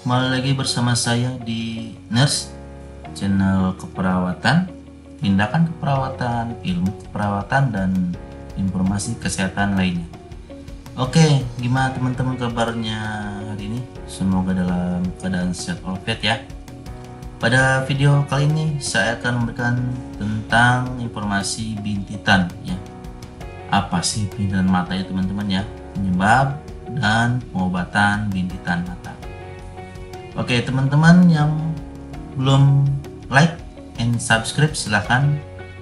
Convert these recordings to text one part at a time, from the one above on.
kembali lagi bersama saya di Nurse, channel keperawatan, tindakan keperawatan, ilmu keperawatan, dan informasi kesehatan lainnya. Oke, gimana teman-teman kabarnya hari ini? Semoga dalam keadaan sehat walafiat ya. Pada video kali ini saya akan memberikan tentang informasi bintitan ya. Apa sih bintitan mata ya teman-teman ya? Penyebab dan pengobatan bintitan mata. Oke teman-teman yang belum like and subscribe, silahkan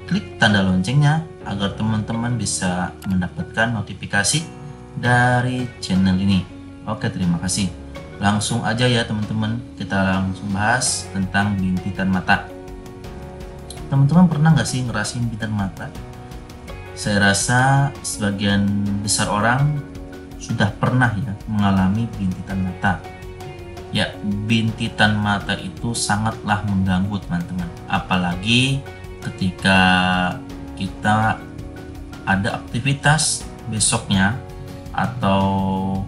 klik tanda loncengnya agar teman-teman bisa mendapatkan notifikasi dari channel ini. Oke, terima kasih. Langsung aja ya teman-teman, kita langsung bahas tentang bintitan mata. Teman-teman pernah nggak sih ngerasain bintitan mata? Saya rasa sebagian besar orang sudah pernah ya mengalami bintitan mata. Ya, bintitan mata itu sangatlah mengganggu teman-teman. Apalagi ketika kita ada aktivitas besoknya atau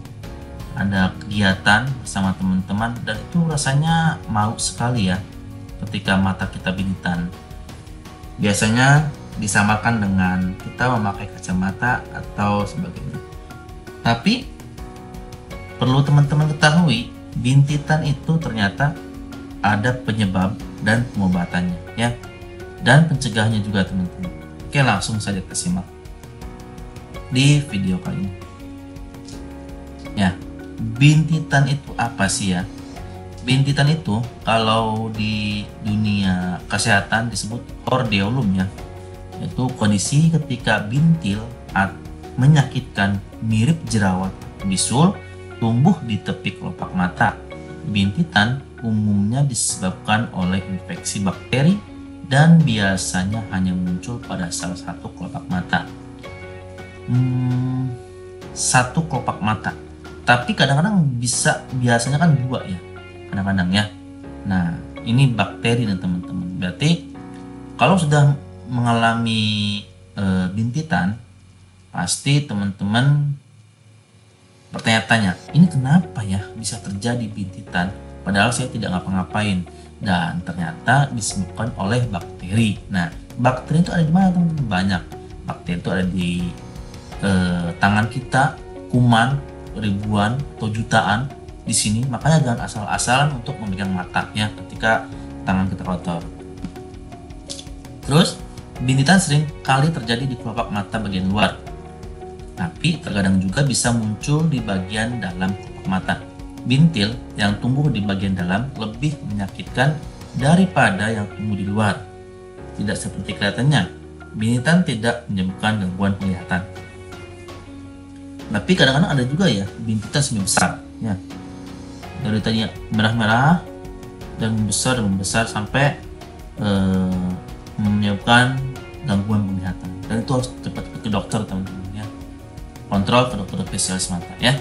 ada kegiatan bersama teman-teman, dan itu rasanya malu sekali ya ketika mata kita bintitan. Biasanya disamakan dengan kita memakai kacamata atau sebagainya. Tapi perlu teman-teman ketahui, bintitan itu ternyata ada penyebab dan pengobatannya ya, dan pencegahannya juga teman-teman. Oke, langsung saja kita simak di video kali ini ya. Bintitan itu apa sih ya? Bintitan itu kalau di dunia kesehatan disebut hordeolum ya, yaitu kondisi ketika bintil menyakitkan mirip jerawat bisul tumbuh di tepi kelopak mata. Bintitan umumnya disebabkan oleh infeksi bakteri dan biasanya hanya muncul pada salah satu kelopak mata. Satu kelopak mata. Tapi kadang-kadang biasanya kan dua ya. Kadang-kadang ya. Nah, ini bakteri dan teman-teman. Berarti kalau sudah mengalami bintitan, pasti teman-teman bertanya-tanya, ini kenapa ya bisa terjadi bintitan padahal saya tidak ngapa-ngapain, dan ternyata disebabkan oleh bakteri. Nah, bakteri itu ada di mana teman-teman? Banyak. Bakteri itu ada di tangan kita, kuman ribuan atau jutaan di sini. Makanya jangan asal-asalan untuk memegang mata ya ketika tangan kita kotor. Terus bintitan sering kali terjadi di kelopak mata bagian luar, tapi terkadang juga bisa muncul di bagian dalam kelopak mata. Bintil yang tumbuh di bagian dalam lebih menyakitkan daripada yang tumbuh di luar. Tidak seperti kelihatannya, bintitan tidak menyebabkan gangguan penglihatan. Tapi kadang-kadang ada juga ya bintitan semi besar ya. Dari tadinya merah-merah dan membesar sampai menyebabkan gangguan penglihatan. Dan itu harus cepat ke dokter teman-teman ya. Kontrol ke dokter spesialis mata ya.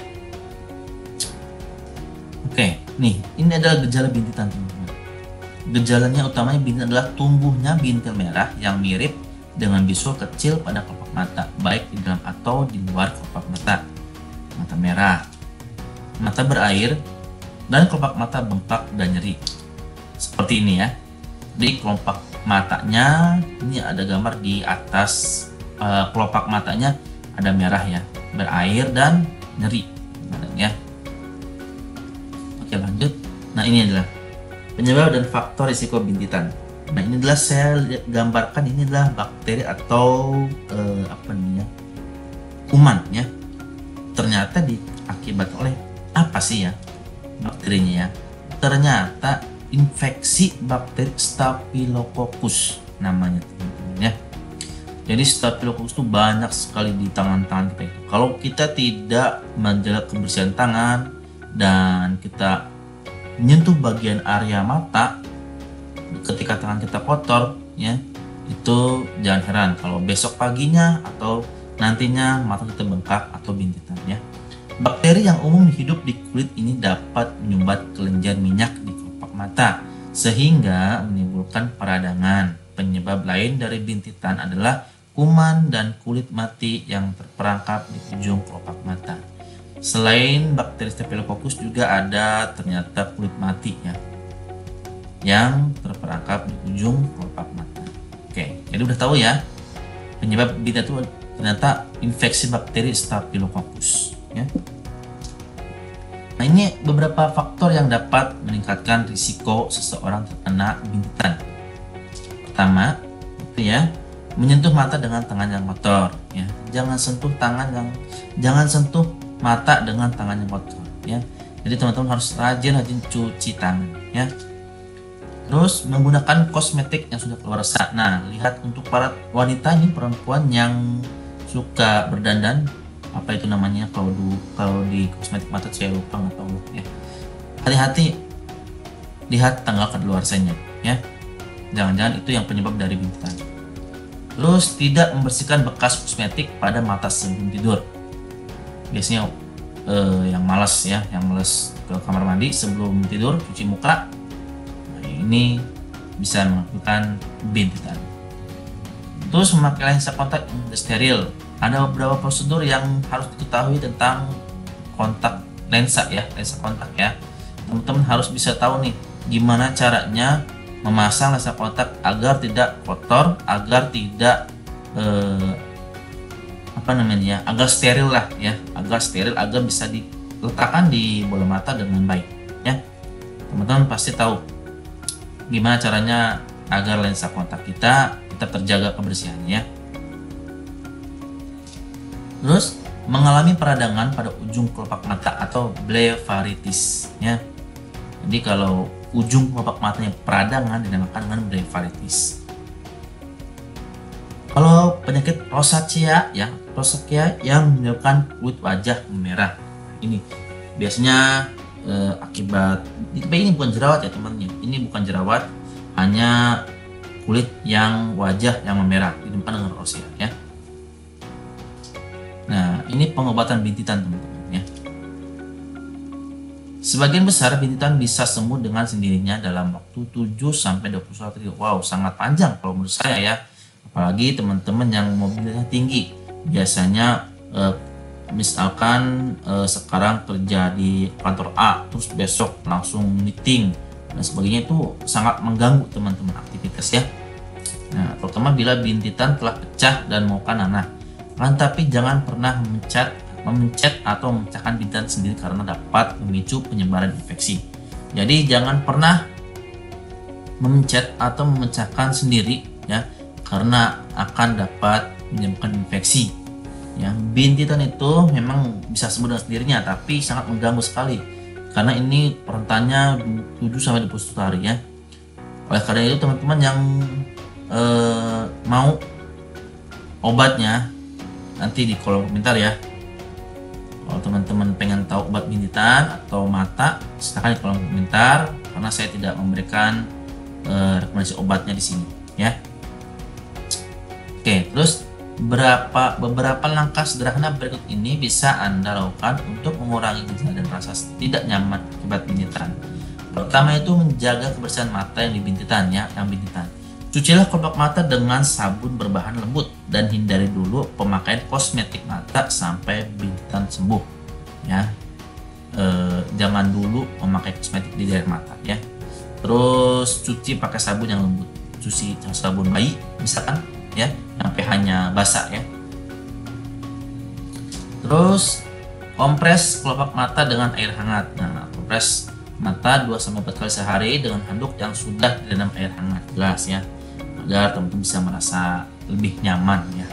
Oke, nih ini adalah gejala bintitan teman-teman. Gejalanya utamanya bintitan adalah tumbuhnya bintil merah yang mirip dengan bisul kecil pada kelopak mata, baik di dalam atau di luar kelopak mata. Mata merah, mata berair, dan kelopak mata bengkak dan nyeri. Seperti ini ya. Di kelopak matanya ini ada gambar di atas kelopak matanya ada merah ya, berair dan nyeri ya. Oke, lanjut. Nah, ini adalah penyebab dan faktor risiko bintitan. Nah, ini adalah saya gambarkan, ini adalah bakteri atau kuman ya. Ternyata diakibatkan oleh apa sih ya bakterinya ya? Ternyata infeksi bakteri Staphylococcus namanya teman-teman ya. Jadi Staphylococcus itu banyak sekali di tangan-tangan kita itu. Kalau kita tidak menjaga kebersihan tangan dan kita menyentuh bagian area mata ketika tangan kita kotor ya, itu jangan heran kalau besok paginya atau nantinya mata kita bengkak atau bintitan ya. Bakteri yang umum hidup di kulit ini dapat menyumbat kelenjar minyak di kelopak mata sehingga menimbulkan peradangan. Penyebab lain dari bintitan adalah kuman dan kulit mati yang terperangkap di ujung kelopak mata. Selain bakteri Staphylococcus juga ada ternyata kulit mati ya, yang terperangkap di ujung kelopak mata. Oke, jadi udah tahu ya penyebab bintitan itu ternyata infeksi bakteri Staphylococcus ya. Nah, ini beberapa faktor yang dapat meningkatkan risiko seseorang terkena bintitan. Pertama, itu ya, menyentuh mata dengan tangan yang kotor ya. Jangan sentuh mata dengan tangan yang kotor ya. Jadi teman-teman harus rajin cuci tangan ya. Terus menggunakan kosmetik yang sudah keluarsaan. Nah, lihat untuk para wanita ini, perempuan yang suka berdandan, apa itu namanya kalau di kosmetik mata, saya lupa, nggak tahu ya. Hati-hati, lihat tanggal kedaluarsanya ya. Jangan-jangan itu yang penyebab dari bintitan. Terus tidak membersihkan bekas kosmetik pada mata sebelum tidur. Biasanya yang malas ke kamar mandi sebelum tidur cuci muka, nah, ini bisa melakukan bintitan. Terus memakai lensa kontak yang steril. Ada beberapa prosedur yang harus diketahui tentang kontak lensa kontak ya. Teman-teman harus bisa tahu nih gimana caranya memasang lensa kontak agar tidak kotor, agar tidak agar steril lah ya, agar bisa diletakkan di bola mata dengan baik ya. Teman-teman pasti tahu gimana caranya agar lensa kontak kita tetap terjaga kebersihannya ya. Terus mengalami peradangan pada ujung kelopak mata atau blefaritis ya. Jadi kalau ujung kelopak matanya peradangan dinamakan dengan blefaritis. Kalau penyakit rosacea yang menyebabkan kulit wajah memerah. Ini biasanya akibat ini bukan jerawat ya teman-teman. Ini bukan jerawat, hanya kulit wajah yang memerah, dinamakan dengan rosacea ya. Nah, ini pengobatan bintitan teman-teman ya. Sebagian besar bintitan bisa sembuh dengan sendirinya dalam waktu 7 sampai 21 hari. Wow, sangat panjang kalau menurut saya ya. Apalagi teman-teman yang mobilitasnya tinggi. Biasanya misalkan sekarang kerja di kantor A, terus besok langsung meeting dan sebagainya, itu sangat mengganggu teman-teman aktivitas ya. Nah, terutama bila bintitan telah pecah dan mau nanah. Tapi jangan pernah memencet atau memecahkan bintitan sendiri karena dapat memicu penyebaran infeksi. Jadi jangan pernah memencet atau memecahkan sendiri ya, karena akan dapat menyebabkan infeksi. Ya, bintitan itu memang bisa sembuh dengan sendirinya, tapi sangat mengganggu sekali karena ini rentannya 7 sampai 21 hari ya. Oleh karena itu teman-teman yang mau obatnya nanti di kolom komentar ya. Kalau teman-teman pengen tahu obat bintitan atau mata, silahkan di kolom komentar karena saya tidak memberikan rekomendasi obatnya di sini ya. Oke, terus beberapa langkah sederhana berikut ini bisa Anda lakukan untuk mengurangi gejala dan rasa tidak nyaman akibat bintitan. Pertama itu menjaga kebersihan mata yang bintitan. Cucilah kelopak mata dengan sabun berbahan lembut dan hindari dulu pemakaian kosmetik mata sampai bintitan sembuh ya. Jangan dulu memakai kosmetik di daerah mata ya. Terus cuci pakai sabun yang lembut, cuci sabun bayi misalkan ya, yang pH-nya basah ya. Terus kompres kelopak mata dengan air hangat. Nah, kompres mata 2-4 kali sehari dengan handuk yang sudah direndam air hangat, jelas ya, agar teman-teman bisa merasa lebih nyaman ya.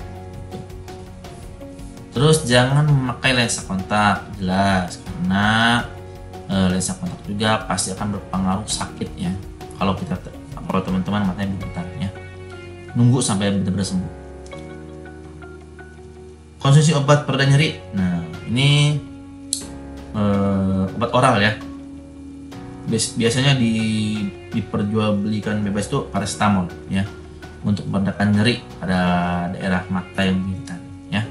Terus jangan memakai lensa kontak, jelas, karena lensa kontak juga pasti akan berpengaruh sakit ya kalau teman-teman matanya bintitan ya. Nunggu sampai benar-benar sembuh. Konsumsi obat pereda nyeri. Nah, ini obat oral ya. Biasanya diperjualbelikan bebas itu paracetamol ya, untuk meredakan nyeri pada daerah mata yang bintitan ya.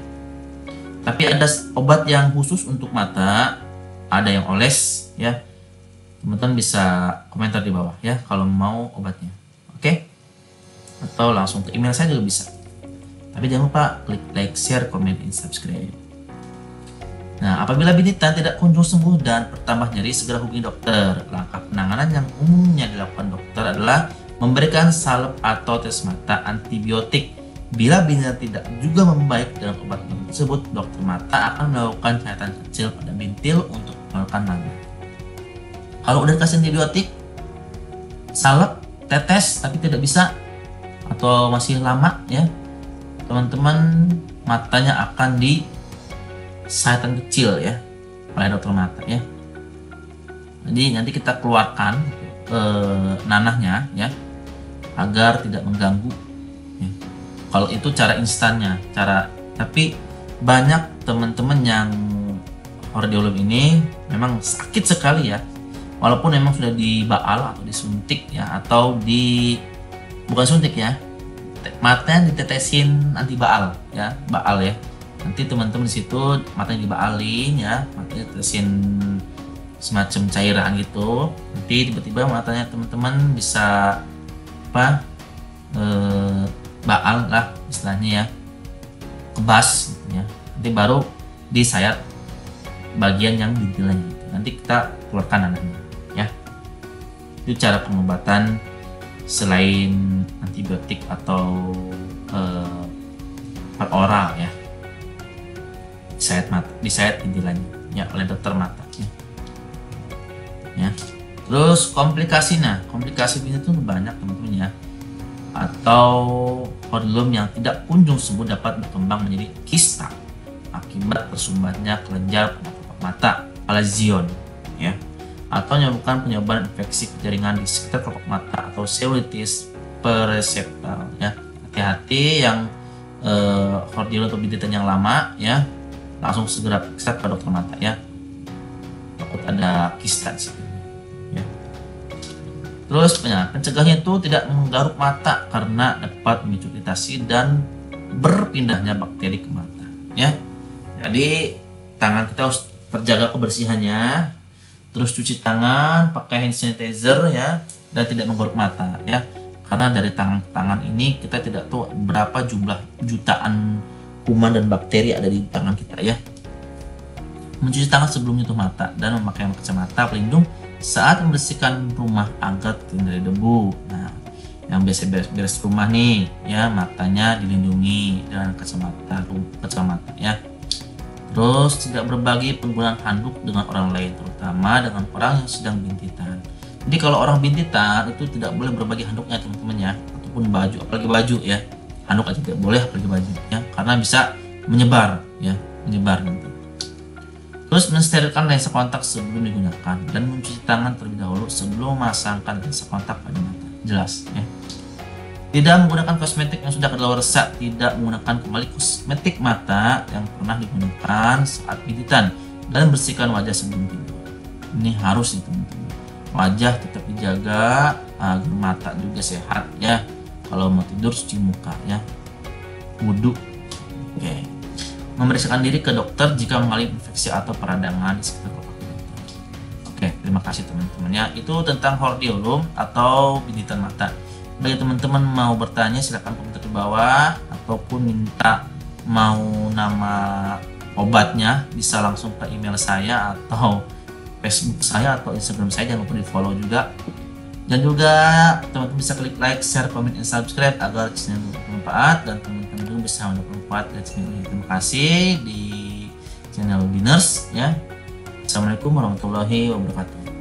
Tapi ada obat yang khusus untuk mata, ada yang oles ya. Teman-teman bisa komentar di bawah ya kalau mau obatnya. Oke? Atau langsung ke email saya juga bisa. Tapi jangan lupa klik like, share, comment, dan subscribe. Nah, apabila bintitan tidak kunjung sembuh dan bertambah nyeri, segera hubungi dokter. Langkah penanganan yang umumnya dilakukan dokter adalah memberikan salep atau tes mata antibiotik. Bila bintitan tidak juga membaik dengan obat tersebut, dokter mata akan melakukan cairan kecil pada bintil untuk mengeluarkan nanah. Kalau udah kasih antibiotik, salep, tetes tapi tidak bisa atau masih lama ya, teman-teman matanya akan di sayatan kecil ya oleh dokter mata ya. Jadi nanti kita keluarkan nanahnya ya agar tidak mengganggu ya. Kalau itu cara instannya, tapi banyak teman-teman yang hordeolum ini memang sakit sekali ya, walaupun memang sudah dibaal atau disuntik ya, atau bukan suntik ya, matanya ditetesin anti baal ya, baal ya. Nanti teman-teman di situ matanya dibaalin ya, matanya tetesin semacam cairan gitu. Nanti tiba-tiba matanya teman-teman bisa baal lah istilahnya ya, kebas gitu ya. Nanti baru disayat bagian yang bintilnya gitu. Nanti kita keluarkan nanahnya ya. Itu cara pengobatan selain antibiotik atau per oral ya, disayat bintilanya ya oleh dokter mata ya. Terus komplikasi itu banyak teman-teman ya, atau hordeolum yang tidak kunjung sembuh dapat berkembang menjadi kista akibat tersumbatnya kelenjar pada kelopak mata, lesion ya, atau menyebabkan penyebaran infeksi ke jaringan di sekitar kelopak mata atau cellulitis periseptal ya. Hati-hati yang hordeolum atau bintitan yang lama ya, langsung segera periksa ke dokter mata ya, takut ada kista di situ ya. Terus pencegahnya itu tidak menggaruk mata karena dapat memicu iritasi dan berpindahnya bakteri ke mata ya. Jadi tangan kita harus terjaga kebersihannya, terus cuci tangan pakai hand sanitizer ya, dan tidak menggaruk mata ya, karena dari tangan ke tangan ini kita tidak tahu berapa jumlah jutaan kuman dan bakteri ada di tangan kita ya. Mencuci tangan sebelum menyentuh mata dan memakai kacamata pelindung saat membersihkan rumah agar terhindar dari debu. Nah, yang biasa beres rumah nih ya, matanya dilindungi dengan kacamata ya. Terus tidak berbagi penggunaan handuk dengan orang lain, terutama dengan orang yang sedang bintitan. Jadi kalau orang bintitan itu tidak boleh berbagi handuknya teman-teman ya, ataupun baju, apalagi baju ya. Handuk aja tidak boleh, apalagi baju ya, karena bisa menyebar nanti. Terus mensterilkan lensa kontak sebelum digunakan dan mencuci tangan terlebih dahulu sebelum memasangkan lensa kontak pada mata. Jelas ya. Tidak menggunakan kosmetik yang sudah kadaluarsa, tidak menggunakan kembali kosmetik mata yang pernah digunakan saat bintitan, dan bersihkan wajah sebelum tidur. Ini harus nih teman-teman. Wajah tetap dijaga agar mata juga sehat ya. Kalau mau tidur cuci muka ya, wudhu. Oke. Memeriksakan diri ke dokter jika mengalami infeksi atau peradangan di sekitar kelopak mata. Oke, terima kasih teman-teman ya. Itu tentang hordeolum atau bintitan mata. Bagi teman-teman mau bertanya silahkan komentar di bawah, ataupun minta mau nama obatnya bisa langsung ke email saya atau Facebook saya atau Instagram saya. Jangan lupa di follow juga. Dan juga teman-teman bisa klik like, share, comment, dan subscribe agar channel ini bermanfaat dan teman-teman juga bisa mendapat manfaat dari channel ini. Terima kasih di channel Biners ya. Assalamualaikum warahmatullahi wabarakatuh.